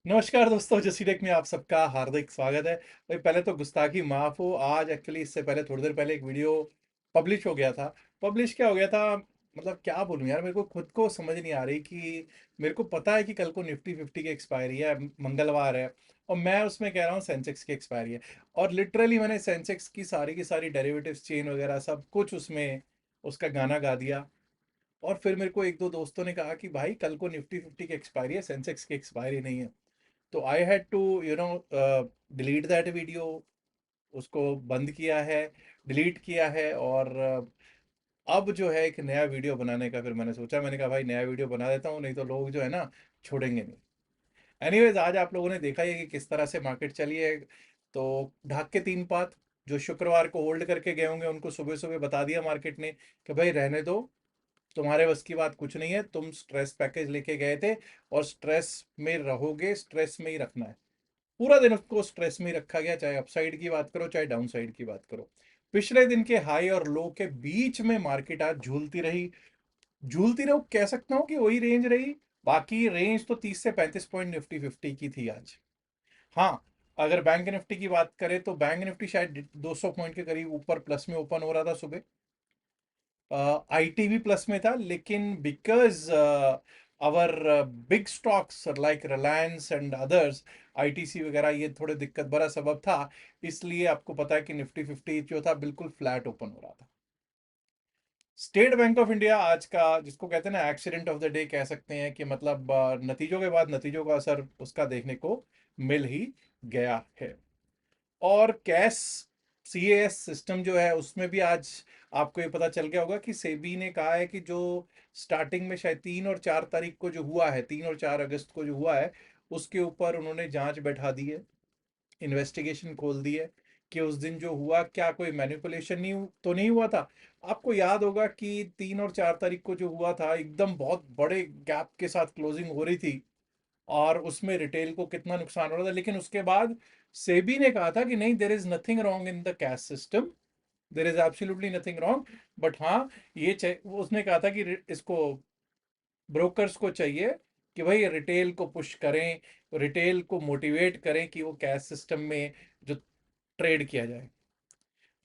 नमस्कार दोस्तों, जसी टेक में आप सबका हार्दिक स्वागत है। भाई पहले तो गुस्ताखी माफ हो। आज एक्चुअली इससे पहले थोड़ी देर पहले एक वीडियो पब्लिश हो गया था। पब्लिश क्या हो गया था, मतलब क्या बोलूं यार, मेरे को खुद को समझ नहीं आ रही कि मेरे को पता है कि कल को निफ्टी 50 की एक्सपायरी है, मंगलवार है, और मैं उसमें कह रहा हूँ सेंसेक्स की एक्सपायरी है। और लिटरली मैंने सेंसेक्स की सारी डेरिवेटिव्स चेन वगैरह सब कुछ उसमें उसका गाना गा दिया। और फिर मेरे को एक दो दोस्तों ने कहा कि भाई कल को निफ्टी 50 की एक्सपायरी है, सेंसेक्स की एक्सपायरी नहीं है। तो I had to delete that video, उसको बंद किया है, डिलीट किया है। और अब जो है एक नया वीडियो बनाने का फिर मैंने सोचा, मैंने कहा भाई नया वीडियो बना देता हूँ, नहीं तो लोग जो है ना छोड़ेंगे नहीं। एनीवेज, आज आप लोगों ने देखा ही है कि किस तरह से मार्केट चली है। तो ढाक के तीन पात जो शुक्रवार को होल्ड करके गए होंगे उनको सुबह सुबह बता दिया मार्केट ने कि भाई रहने दो, तुम्हारे बस की बात कुछ नहीं है, तुम स्ट्रेस पैकेज लेके गए थे और स्ट्रेस में रहोगे, स्ट्रेस में ही रखना है। पूरा दिन उसको स्ट्रेस में ही रखा गया, चाहे अपसाइड की बात करो चाहे डाउन साइड की बात करो। पिछले दिन के हाई और लो के बीच में मार्केट आज झूलती रही। झूलती रहो कह सकता हूँ कि वही रेंज रही। बाकी रेंज तो 30 से 35 पॉइंट निफ्टी 50 की थी आज। हाँ, अगर बैंक निफ्टी की बात करें तो बैंक निफ्टी शायद 200 पॉइंट के करीब ऊपर प्लस में ओपन हो रहा था सुबह। आईटी भी प्लस में था, लेकिन because our big stocks like Reliance and others, ITC वगैरह, ये थोड़े दिक्कत भरा सबब था। इसलिए आपको पता है कि निफ्टी 50 जो था बिल्कुल फ्लैट ओपन हो रहा था। स्टेट बैंक ऑफ इंडिया आज का, जिसको कहते हैं ना एक्सीडेंट ऑफ द डे कह सकते हैं, कि मतलब नतीजों के बाद नतीजों का असर उसका देखने को मिल ही गया है। और कैश सीएएस सिस्टम जो है उसमें भी आज आपको ये पता चल गया होगा कि सेबी ने कहा है कि जो स्टार्टिंग में शायद 3 और 4 तारीख को जो हुआ है, 3 और 4 अगस्त को जो हुआ है, उसके ऊपर उन्होंने जांच बैठा दी है, इन्वेस्टिगेशन खोल दी है कि उस दिन जो हुआ क्या कोई मैनिपुलेशन तो नहीं हुआ था। आपको याद होगा कि 3 और 4 तारीख को जो हुआ था एकदम बहुत बड़े गैप के साथ क्लोजिंग हो रही थी, और उसमें रिटेल को कितना नुकसान हो रहा था। लेकिन उसके बाद सेबी ने कहा था कि नहीं, there is nothing wrong in the cash system, there is absolutely nothing wrong. But हाँ, उसने कहा था कि इसको ब्रोकर्स को चाहिए कि भाई रिटेल को पुश करें, रिटेल को मोटिवेट करें कि वो कैश सिस्टम में जो ट्रेड किया जाए।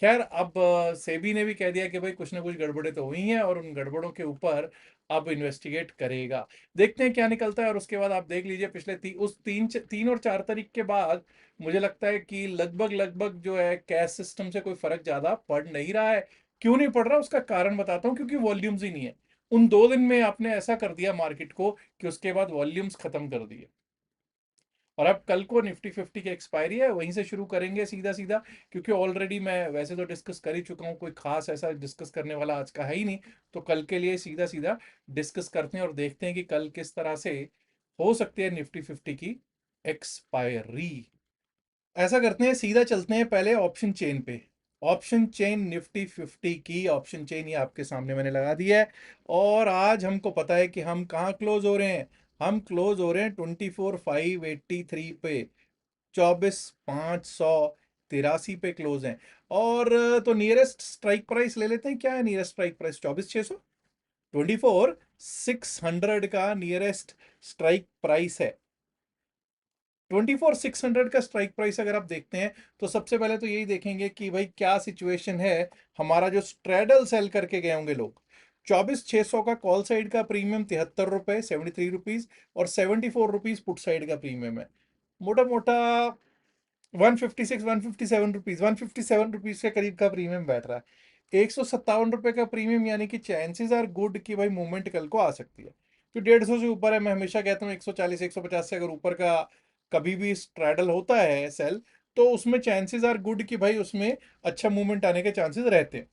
खैर, अब सेबी ने भी कह दिया कि भाई कुछ ना कुछ गड़बड़ें तो हुई हैं और उन गड़बड़ों के ऊपर अब इन्वेस्टिगेट करेगा। देखते हैं क्या निकलता है। और उसके बाद आप देख लीजिए पिछले उस 3 और 4 तारीख के बाद मुझे लगता है कि लगभग लगभग जो है कैश सिस्टम से कोई फर्क ज्यादा पड़ नहीं रहा है। क्यों नहीं पड़ रहा, उसका कारण बताता हूँ, क्योंकि वॉल्यूम्स ही नहीं है। उन 2 दिन में आपने ऐसा कर दिया मार्केट को कि उसके बाद वॉल्यूम्स खत्म कर दिए। और अब कल को निफ्टी 50 की एक्सपायरी है, वहीं से शुरू करेंगे सीधा सीधा, क्योंकि ऑलरेडी मैं वैसे तो डिस्कस कर ही चुका हूँ, कोई खास ऐसा डिस्कस करने वाला आज का है ही नहीं। तो कल के लिए सीधा सीधा डिस्कस करते हैं और देखते हैं कि कल किस तरह से हो सकती है निफ्टी 50 की एक्सपायरी। ऐसा करते हैं, सीधा चलते हैं पहले ऑप्शन चेन पे। ऑप्शन चेन निफ्टी 50 की ऑप्शन चेन ये आपके सामने मैंने लगा दिया है। और आज हमको पता है कि हम कहाँ क्लोज हो रहे हैं। हम क्लोज हो रहे हैं 24,583 पे, 24,583 पे क्लोज हैं। और तो नियरेस्ट स्ट्राइक प्राइस ले लेते हैं, क्या है नियरेस्ट स्ट्राइक प्राइस? 24,600, 24,600 का नियरेस्ट स्ट्राइक प्राइस है। 24,600 का स्ट्राइक प्राइस अगर आप देखते हैं तो सबसे पहले तो यही देखेंगे कि भाई क्या सिचुएशन है। हमारा जो स्ट्रेडल सेल करके गए होंगे लोग, 24,600 का कॉल साइड का प्रीमियम 73 रुपए, 73 रुपीज, और 74 रुपीज पुट साइड का प्रीमियम है। मोटा मोटा 156, 157 रुपीज, 157 रुपीज के करीब का प्रीमियम बैठ रहा है। 157 रुपए का प्रीमियम, यानी कि चांसेस आर गुड कि भाई मूवमेंट कल को आ सकती है। तो 150 से ऊपर है, मैं हमेशा कहता हूँ 140 150 से अगर ऊपर का कभी भी स्ट्रैडल होता है सेल, तो उसमें चांसेस आर गुड कि भाई उसमें अच्छा मूवमेंट आने के चांसेस रहते हैं।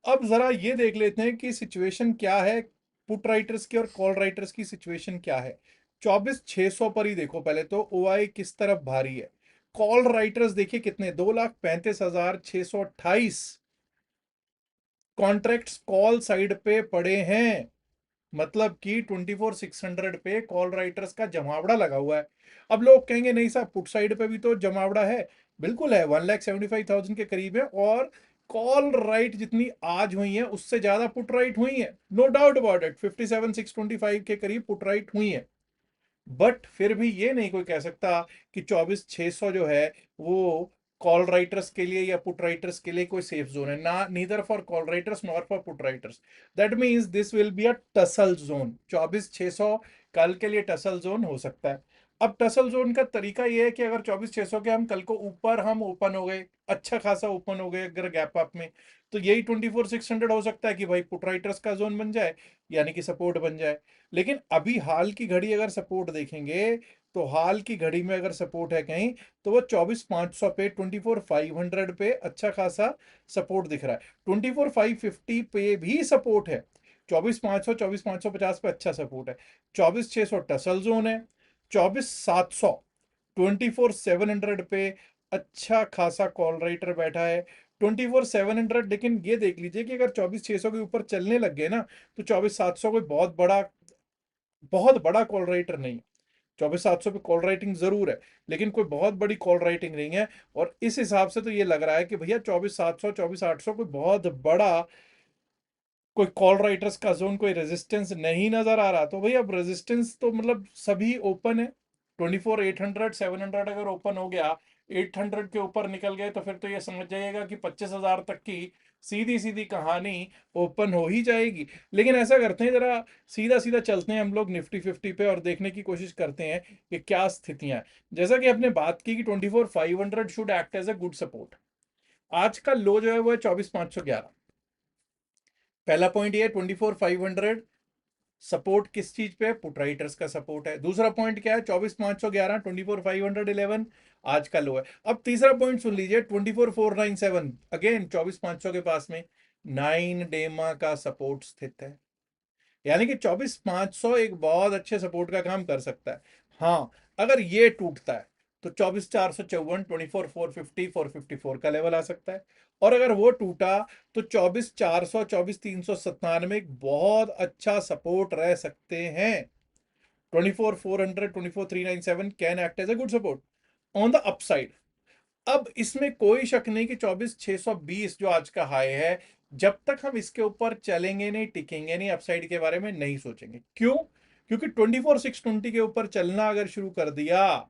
अब जरा ये देख लेते हैं कि सिचुएशन क्या है, पुट राइटर्स की और कॉल राइटर्स की सिचुएशन क्या है। 24,600 पर ही देखो पहले तो ओआई किस तरफ भारी है। कॉल राइटर्स देखिए कितने, 2,35,628 कॉन्ट्रैक्ट्स कॉल साइड पे पड़े हैं। मतलब कि 24,600 पे कॉल राइटर्स का जमावड़ा लगा हुआ है। अब लोग कहेंगे नहीं साहब, पुट साइड पे भी तो जमावड़ा है। बिल्कुल है, 1,75,000 के करीब है। और कॉल राइट जितनी आज हुई है उससे ज्यादा पुट राइट हुई है, नो डाउट अबाउट इट। 57,625 के करीब पुट राइट हुई है। बट फिर भी ये नहीं कोई कह सकता कि 24,600 जो है वो कॉल राइटर्स के लिए या पुट राइटर्स के लिए कोई सेफ जोन है ना, neither for call writers nor for put writers. That means this will be a tussle zone. 24,600 कल के लिए टसल जोन हो सकता है। अब टसल जोन का तरीका ये है कि अगर 24,600 के हम कल को ऊपर हम ओपन हो गए, अच्छा खासा ओपन हो गए अगर गैप अप में, तो यही 24,600 हो सकता है कि भाई पुट राइटर्स का जोन बन जाए, यानी कि सपोर्ट बन जाए। लेकिन अभी हाल की घड़ी अगर सपोर्ट देखेंगे, तो हाल की घड़ी में अगर सपोर्ट है कहीं, तो वो 24,500 पे, 24,500 पे अच्छा खासा सपोर्ट दिख रहा है। 24,550 पे भी सपोर्ट है। 24,500, 24,550 पे अच्छा सपोर्ट है। 24,600 टसल जोन है। 24,700, 24,700 पे अच्छा खासा कॉल राइटर बैठा है। 24,700, लेकिन ये देख लीजिए कि अगर 24,600 के ऊपर चलने लग गए ना, तो 24,700 कोई बहुत बड़ा कॉल राइटर नहीं है। 24,700 पे कॉल राइटिंग जरूर है, लेकिन कोई बहुत बड़ी कॉल राइटिंग नहीं है। और इस हिसाब से तो ये लग रहा है कि भैया 24,700, 24,800 कोई बहुत बड़ा कोई कॉल राइटर्स का जोन, कोई रेजिस्टेंस नहीं नजर आ रहा। तो भाई अब रेजिस्टेंस तो मतलब सभी ओपन है। 24,800, 700 अगर ओपन हो गया, 800 के ऊपर निकल गए, तो फिर तो ये समझ जाइएगा कि 25,000 तक की सीधी सीधी कहानी ओपन हो ही जाएगी। लेकिन ऐसा करते हैं, जरा सीधा सीधा चलते हैं हम लोग निफ्टी 50 पे और देखने की कोशिश करते हैं कि क्या स्थितियां हैं। जैसा कि आपने बात की कि 24,500 should act as a good support. आज का लो जो है वो है 24,511। पहला पॉइंट ये 24,500 सपोर्ट किस चीज पे, पुट राइटर्स का सपोर्ट है। दूसरा पॉइंट क्या है, 24,511, 24,511 आज का लो है। अब तीसरा पॉइंट सुन लीजिए, 24,497 अगेन 24,500 के पास में 9 डेमा का सपोर्ट स्थित है। यानी कि 24,500 एक बहुत अच्छे सपोर्ट का काम कर सकता है। हाँ, अगर ये टूटता है तो 24,454, 24,450, 454 का लेवल आ सकता है। और अगर वो टूटा तो 24,400, 24,397 एक बहुत अच्छा सपोर्ट रह सकते हैं। 24,400, 24,397 can act as a good support on the upside. अब इसमें कोई शक नहीं कि 24,620 जो आज का हाई है, जब तक हम इसके ऊपर चलेंगे नहीं, टिकेंगे नहीं, अपसाइड के बारे में नहीं सोचेंगे। क्यों? क्योंकि 24,620 के ऊपर चलना अगर शुरू कर दिया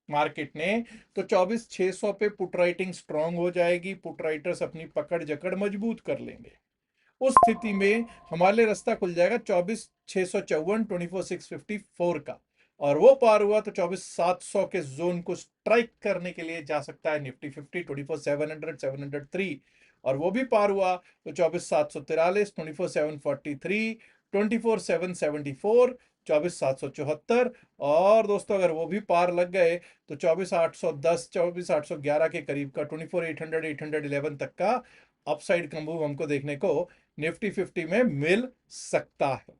मार्केट ने, तो 24,600 पे पुट राइटिंग स्ट्रांग हो जाएगी, पुट राइटर्स अपनी पकड़ जकड़ मजबूत कर लेंगे। उस स्थिति में हमारे लिए रास्ता खुल जाएगा 24,654, 24,654 का। और वो पार हुआ तो 24,700 के जोन को स्ट्राइक करने के लिए जा सकता है निफ्टी 50, 24,700, 703। और वो भी पार हुआ तो 24,743, 24,743, 24,774, 24,774। और दोस्तों अगर वो भी पार लग गए तो 24,810, 24,811 के करीब का 24,800, 811 तक का अपसाइड का मूव हमको देखने को निफ्टी 50 में मिल सकता है।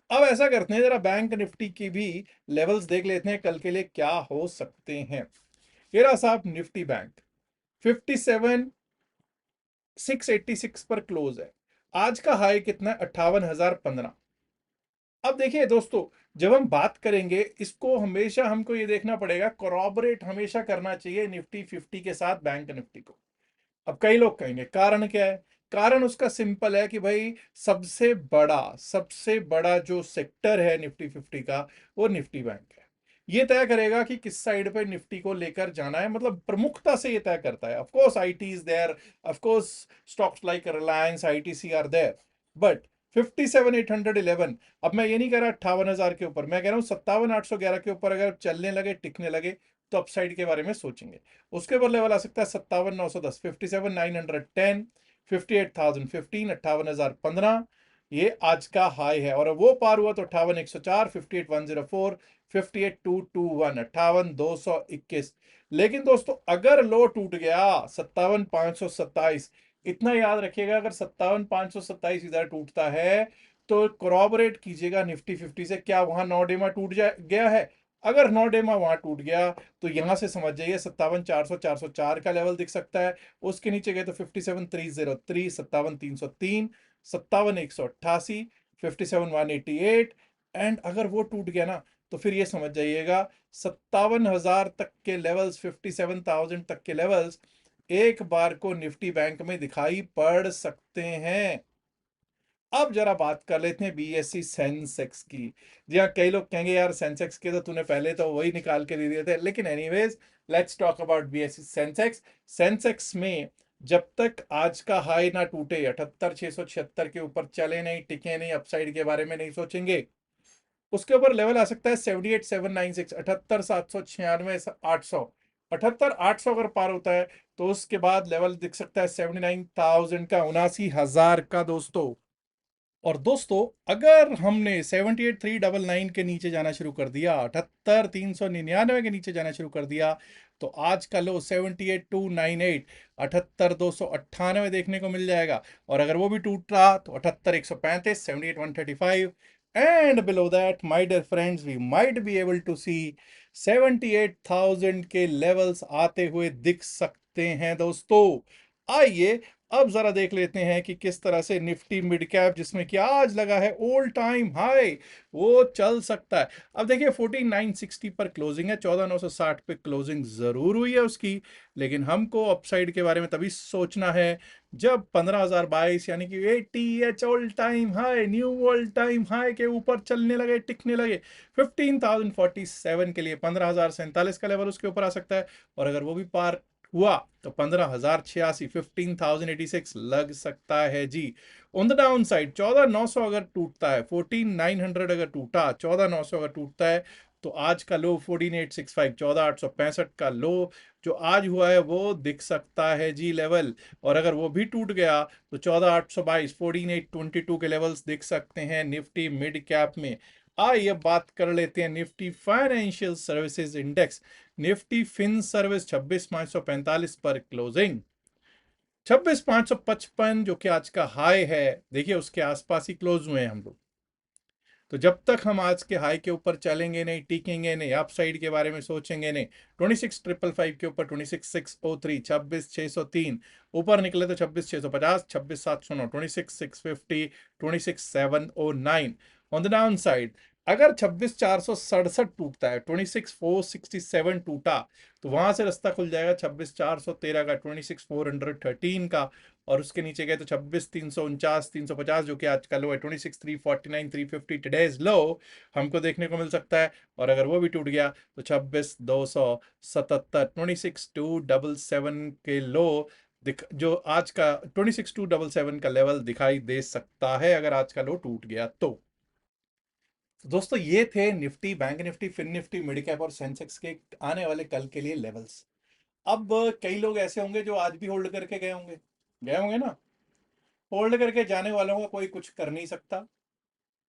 अब ऐसा करते हैं, जरा बैंक निफ्टी की भी लेवल्स देख लेते हैं कल के लिए क्या हो सकते हैं। ये रहा साहब निफ्टी बैंक, 57,686 पर क्लोज है। आज का हाई कितना है, 58,015। अब देखिए दोस्तों, जब हम बात करेंगे, इसको हमेशा हमको ये देखना पड़ेगा, कोरॉबरेट हमेशा करना चाहिए निफ्टी 50 के साथ बैंक निफ्टी को। अब कई लोग कहेंगे कारण क्या है। कारण उसका सिंपल है कि भाई सबसे बड़ा जो सेक्टर है निफ्टी 50 का, वो निफ्टी बैंक है। ये तय करेगा कि किस साइड पे निफ्टी को लेकर जाना है, मतलब प्रमुखता से ये तय करता है। Of course IT is there, of course stocks like Reliance, ITC are there, but 57,811। अब मैं ये नहीं कह रहा 58,000 के ऊपर, मैं कह रहा हूँ 57,811 के ऊपर अगर चलने लगे, टिकने लगे, तो अपसाइड के बारे में सोचेंगे। उसके ऊपर लेवल आ सकता है 57,910, 57,910, 58,015, 58,015। ये आज का हाई है। और वो पार हुआ तो 58,104, 58,104, 58,221, 58,221। लेकिन दोस्तों अगर लो टूट गया 57,527, इतना याद रखिएगा, अगर 57,527 इधर टूटता है तो कोरॉबरेट कीजिएगा निफ्टी 50 से, क्या वहां नौ डेमा टूट गया है। अगर नौ डेमा वहां टूट गया तो यहां से समझ जाइए 57,400, 404 का लेवल दिख सकता है। उसके नीचे गए तो 57,303, 57,303, 57,188, 57,188। एंड अगर वो टूट गया ना, तो फिर ये समझ जाइएगा 57,000 तक के लेवल्स, 57,000 तक के लेवल्स एक बार को निफ्टी बैंक में दिखाई पड़ सकते हैं। अब जरा बात कर लेते हैं बीएससी सेंसेक्स की। जी हाँ, कई लोग कहेंगे यार सेंसेक्स के तो तूने पहले तो वही निकाल के दे दिए थे, लेकिन anyways let's talk about BSc Sensex. Sensex में जब तक आज का हाई ना टूटे, 78,676 के ऊपर चले नहीं, टिके नहीं, अपसाइड के बारे में नहीं सोचेंगे, उसके ऊपर लेवल आ सकता है 78,796, 78,796, 800। 78,800 अगर पार होता है तो उसके बाद लेवल दिख सकता है 79,000 का, 79,000 का दोस्तों। और दोस्तों अगर हमने 78,399 के नीचे जाना शुरू कर दिया, 78,399 के नीचे जाना शुरू कर दिया, तो आज का लो 78,298, 78,298 देखने को मिल जाएगा। और अगर वो भी टूट रहा तो 78,135, 78,135, and below that my dear friends we might be able to see 78,000 के लेवल्स आते हुए दिख सकते हैं दोस्तों। आइए अब जरा देख लेते हैं कि किस तरह से निफ्टी मिड कैप, जिसमें कि आज लगा है ऑल टाइम हाई, वो चल सकता है। अब देखिए 14,960 पर क्लोजिंग है, 14,960 पे क्लोजिंग जरूर हुई है उसकी, लेकिन हमको अपसाइड के बारे में तभी सोचना है जब 15,022 यानी कि 80 all time high, knew all time high के ऊपर चलने लगे, टिकने लगे। 15,047 के लिए 15,047 का लेवल उसके ऊपर आ सकता है, और अगर वो भी पार हुआ तो 15,086, 15,086 लग सकता है जी। ऑन द डाउन साइड 14,900 अगर टूटता है, 14,900 अगर टूटा, 14,900 अगर टूटता है, तो आज का लो 14,865, 14,865 का लो जो आज हुआ है वो दिख सकता है जी लेवल। और अगर वो भी टूट गया तो 14,822, 14,822 के लेवल्स दिख सकते हैं निफ्टी मिड कैप में। आइए बात कर लेते हैं Nifty financial services index. Nifty fin service 26,545 पर क्लोजिंग, 26,555 जो कि आज का हाई है, देखिए उसके आसपास ही क्लोज हुए हैं हम लोग। तो जब तक हम आज के हाई के ऊपर चलेंगे नहीं, टिकेंगे नहीं, अप साइड के बारे में सोचेंगे नहीं, 26,555 के ऊपर 26,603, 26,603 ऊपर निकले तो 26,650, 26,709, 26,650, 26,709। ऑन द डाउन साइड अगर 26,467 टूटता है, 26,467 टूटा, तो वहां से रास्ता खुल जाएगा 26,413 का, 26,413 का। और उसके नीचे गए तो 26,349, 350 जो कि आज का लो है, 26,349, 350 टुडेज लो हमको देखने को मिल सकता है। और अगर वो भी टूट गया तो 26,277, 26,277 के लो जो आज का 26,277 का लेवल दिखाई दे सकता है अगर आज का लो टूट गया तो। दोस्तों ये थे Nifty, bank Nifty, fin Nifty, midcap और सेंसेक्स के आने वाले कल के लिए लेवल्स। अब कई लोग ऐसे होंगे जो आज भी होल्ड करके गए होंगे ना। होल्ड करके जाने वालों का कोई कुछ कर नहीं सकता।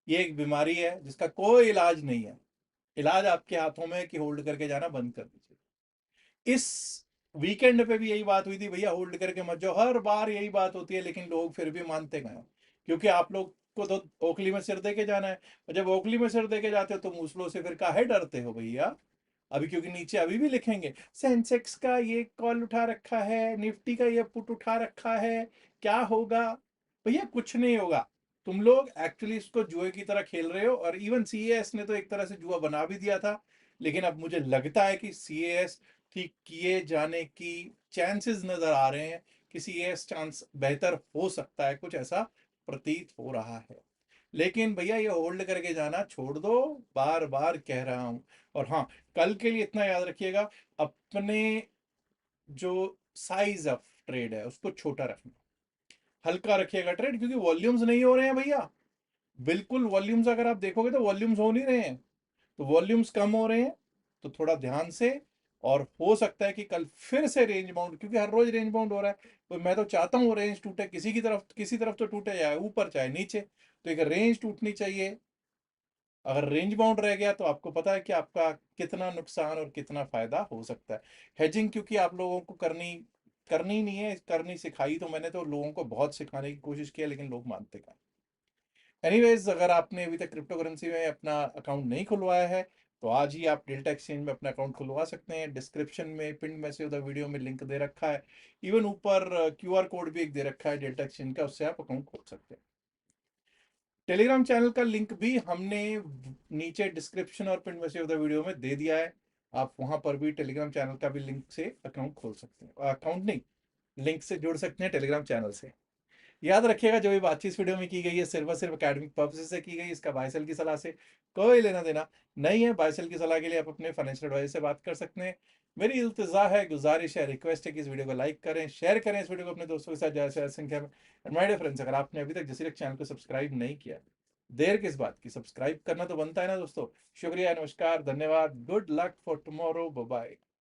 ये एक बीमारी है जिसका कोई इलाज नहीं है। इलाज आपके हाथों में है कि होल्ड करके जाना बंद कर दीजिए। इस वीकेंड पे भी यही बात हुई थी, भैया होल्ड करके मत जाओ, हर बार यही बात होती है, लेकिन लोग फिर भी मानते गए, क्योंकि आप लोग को तो ओखली में सिर दे के जाना है। और जब ओखली में सिर दे के जाते हो तो मूसलों से फिर काहे डरते हो भैया। अभी क्योंकि नीचे अभी भी लिखेंगे सेंसेक्स का ये कॉल उठा रखा है, निफ्टी का ये पुट उठा रखा है, क्या होगा। भैया कुछ नहीं होगा। तुम लोग एक्चुअली इसको जुए की तरह खेल रहे हो, और इवन सीएएस ने तो एक तरह से जुआ बना भी दिया था। लेकिन अब मुझे लगता है कि सीएएस ठीक किए जाने की चांसेस नजर आ रहे हैं, कि सीएएस चांस बेहतर हो सकता है, कुछ ऐसा प्रतीत हो रहा है। लेकिन भैया ये होल्ड करके जाना छोड़ दो, बार बार कह रहा हूं। और हाँ, कल के लिए इतना याद रखिएगा, अपने जो साइज ऑफ ट्रेड है उसको छोटा रखना, हल्का रखिएगा ट्रेड, क्योंकि वॉल्यूम्स नहीं हो रहे हैं भैया। बिल्कुल वॉल्यूम्स अगर आप देखोगे तो वॉल्यूम्स हो नहीं रहे हैं। तो वॉल्यूम्स कम हो रहे हैं, तो थोड़ा ध्यान से। और हो सकता है कि कल फिर से रेंज बाउंड, क्योंकि हर रोज रेंज बाउंड हो रहा है, तो मैं तो चाहता हूँ रेंज टूटे, किसी तरफ तो टूटे, चाहे ऊपर चाहे नीचे, तो एक रेंज टूटनी चाहिए। अगर रेंज बाउंड रह गया तो आपको पता है कि आपका कितना नुकसान और कितना फायदा हो सकता है। हेजिंग क्योंकि आप लोगों को करनी करनी नहीं है, करनी सिखाई तो मैंने तो लोगों को बहुत सिखाने की कोशिश किया, लेकिन लोग मानते कहाँ। एनीवेज, अगर आपने अभी तक क्रिप्टो करेंसी में अपना अकाउंट नहीं खुलवाया है तो आज ही आप डेल्टा एक्सचेंज में अपना अकाउंट खुलवा सकते हैं। डिस्क्रिप्शन में पिन में से उधर वीडियो में लिंक दे रखा है। इवन ऊपर क्यूआर कोड भी एक दे रखा है डेल्टा एक्सचेंज का, उससे आप अकाउंट खोल सकते हैं। टेलीग्राम चैनल का लिंक भी हमने नीचे डिस्क्रिप्शन और पिन में से उधर वीडियो में दे दिया है। आप वहां पर भी टेलीग्राम चैनल का भी लिंक से अकाउंट खोल सकते हैं, अकाउंट नहीं, लिंक से जुड़ सकते हैं टेलीग्राम चैनल से। याद रखिएगा जो भी बातचीत इस वीडियो में की गई है सिर्फ और सिर्फ एकेडमिक पर्पसेस से की गई, इसका बायसेल की सलाह से कोई लेना देना नहीं है। बायसेल की सलाह के लिए आप अपने फाइनेंशियल एडवाइजर से बात कर सकते हैं। मेरी इल्तिजा है, गुजारिश है, रिक्वेस्ट है कि इस वीडियो को लाइक करें, शेयर करें इस वीडियो को अपने दोस्तों के साथ ज़्यादा से ज़्यादा संख्या में। एंड माय डियर फ्रेंड्स, अगर आपने अभी तक जसीरक चैनल को सब्सक्राइब नहीं किया, देर किस बात की, सब्सक्राइब करना तो बनता है ना दोस्तों। शुक्रिया, नमस्कार, धन्यवाद, good luck for tomorrow, bye bye.